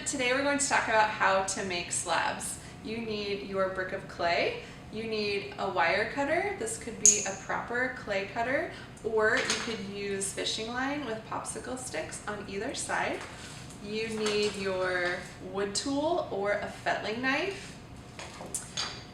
Today we're going to talk about how to make slabs. You need your brick of clay, you need a wire cutter. This could be a proper clay cutter, or you could use fishing line with popsicle sticks on either side. You need your wood tool or a Fettling knife.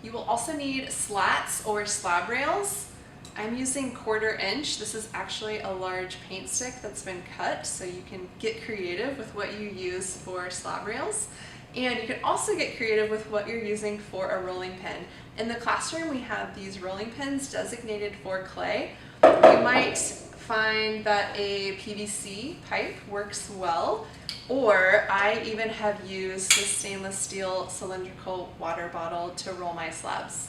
You will also need slats or slab rails. I'm using 1/4 inch. This is actually a large paint stick that's been cut, so you can get creative with what you use for slab rails. And you can also get creative with what you're using for a rolling pin. In the classroom, we have these rolling pins designated for clay. You might find that a PVC pipe works well, or I even have used this stainless steel cylindrical water bottle to roll my slabs.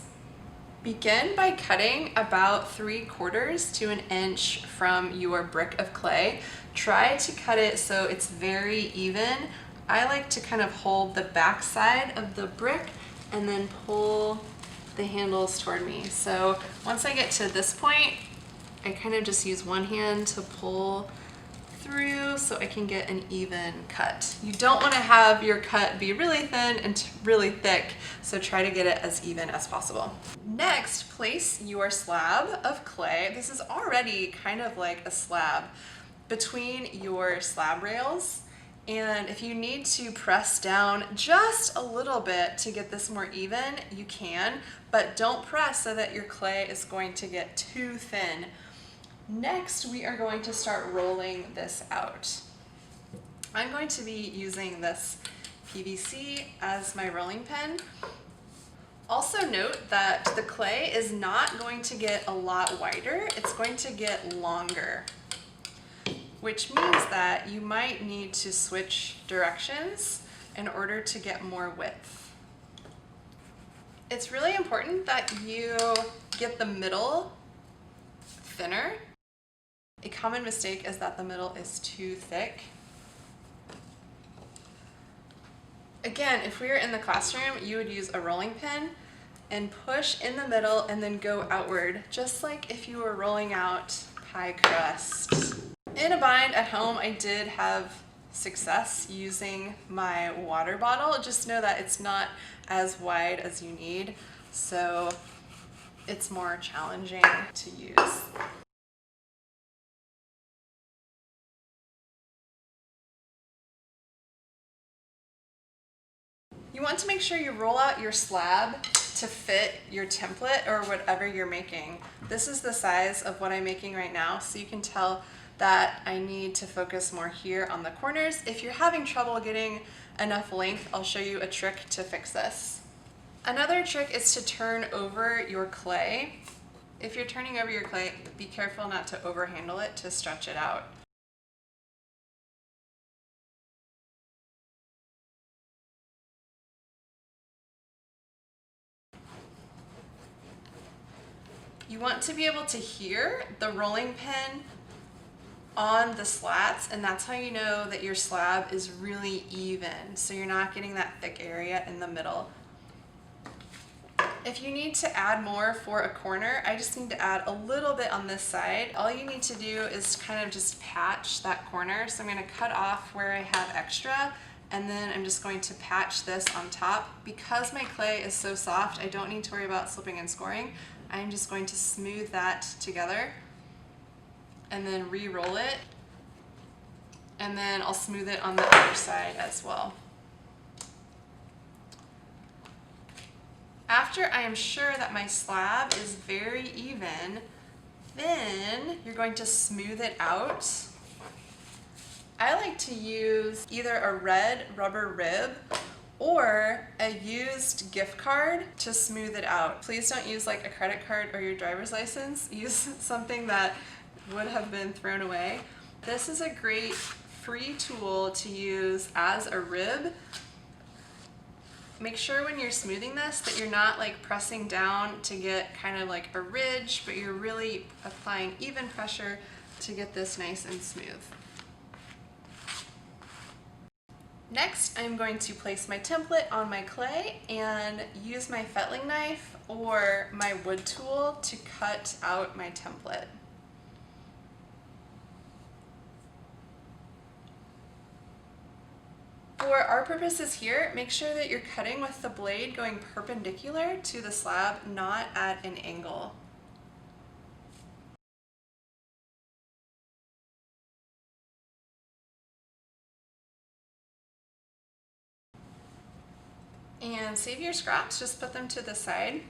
Begin by cutting about 3/4 to an inch from your brick of clay. Try to cut it so it's very even. I like to kind of hold the back side of the brick and then pull the handles toward me. So once I get to this point, I kind of just use one hand to pull through so I can get an even cut. You don't want to have your cut be really thin and really thick, so try to get it as even as possible. Next, place your slab of clay. This is already kind of like a slab between your slab rails. And if you need to press down just a little bit to get this more even, you can, but don't press so that your clay is going to get too thin. Next, we are going to start rolling this out. I'm going to be using this PVC as my rolling pin. Also note that the clay is not going to get a lot wider, it's going to get longer, which means that you might need to switch directions in order to get more width. It's really important that you get the middle thinner. A common mistake is that the middle is too thick. Again, if we were in the classroom, you would use a rolling pin and push in the middle and then go outward, just like if you were rolling out pie crust. In a bind at home, I did have success using my water bottle. Just know that it's not as wide as you need, so it's more challenging to use. You want to make sure you roll out your slab to fit your template or whatever you're making. This is the size of what I'm making right now, so you can tell that I need to focus more here on the corners. If you're having trouble getting enough length, I'll show you a trick to fix this. Another trick is to turn over your clay. If you're turning over your clay, be careful not to overhandle it to stretch it out. You want to be able to hear the rolling pin on the slats, and that's how you know that your slab is really even, so you're not getting that thick area in the middle. If you need to add more for a corner, I just need to add a little bit on this side. All you need to do is kind of just patch that corner. So I'm going to cut off where I have extra, and then I'm just going to patch this on top. Because my clay is so soft, I don't need to worry about slipping and scoring. I'm just going to smooth that together and then re-roll it, and then I'll smooth it on the other side as well. After I am sure that my slab is very even, then you're going to smooth it out. I like to use either a red rubber rib or a used gift card to smooth it out. Please don't use like a credit card or your driver's license. Use something that would have been thrown away. This is a great free tool to use as a rib. Make sure when you're smoothing this that you're not like pressing down to get kind of like a ridge, but you're really applying even pressure to get this nice and smooth. Next, I'm going to place my template on my clay and use my Fettling knife or my wood tool to cut out my template. for our purposes here, make sure that you're cutting with the blade going perpendicular to the slab, not at an angle. And save your scraps, just put them to the side.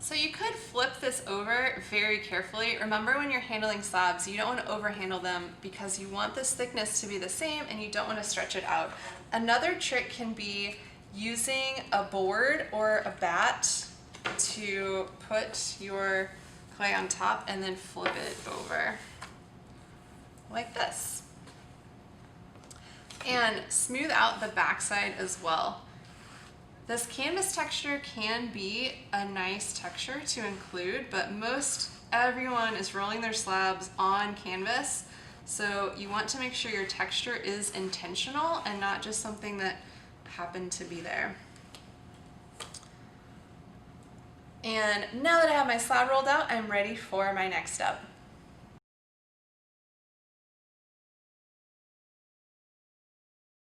So you could flip this over very carefully. Remember, when you're handling slabs, you don't want to overhandle them because you want this thickness to be the same and you don't want to stretch it out. Another trick can be using a board or a bat to put your clay on top and then flip it over like this. And smooth out the backside as well. This canvas texture can be a nice texture to include, but everyone is rolling their slabs on canvas, so you want to make sure your texture is intentional and not just something that happened to be there. And now that I have my slab rolled out, I'm ready for my next step.